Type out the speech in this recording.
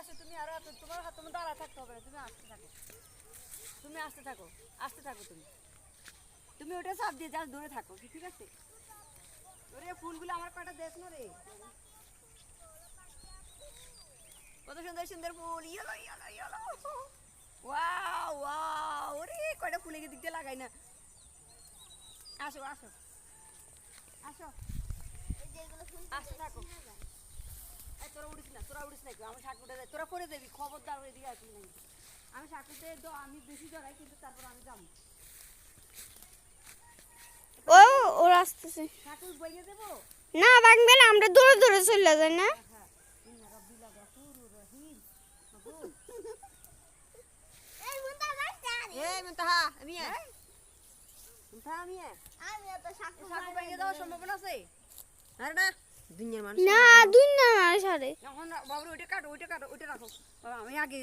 আছে তুমি আর তোমার হাত তোমার দাঁড়া থাকতে হবে না, তুমি আসতে থাকো তুমি তুমি ওটা চাপ দিয়ে যাও, দূরে থাকো কি, ঠিক আছে? ওরে ফুলগুলো আমার কয়টা দেখ না রে, কত সুন্দর সুন্দর ফুল, yellow yellow yellow, wow wow, ওরে কয়টা ফুলে দিক দিয়ে লাগাই না। আসো আসো আসো, আসতে থাকো। তোরা উড়িস না আমি শাক উঠে যাই, তোরা করে দেবি, খবরদার ওই দিকে আসবি না। আমি শাক উঠে আমি বেশি জড়াই, কিন্তু তারপর আমি যাবো। ও ওর আসতেছে শাকুল বইয়ে দেবো না, ভাঙবে না, আমরা দূরে দূরে চলে যাই না। হ্যাঁ ইন্না রাব্বিলা গাফুরুর রহিম। এই মুনতাহা আমি শাকু বইয়ে দেওয়ার সম্ভাবনা আছে? আরে না, দুনিয়ার মানুষ না দুই না সারে এখন বাবু ওইটা কাটো ওইটা রাখো, বাবা আমি আগে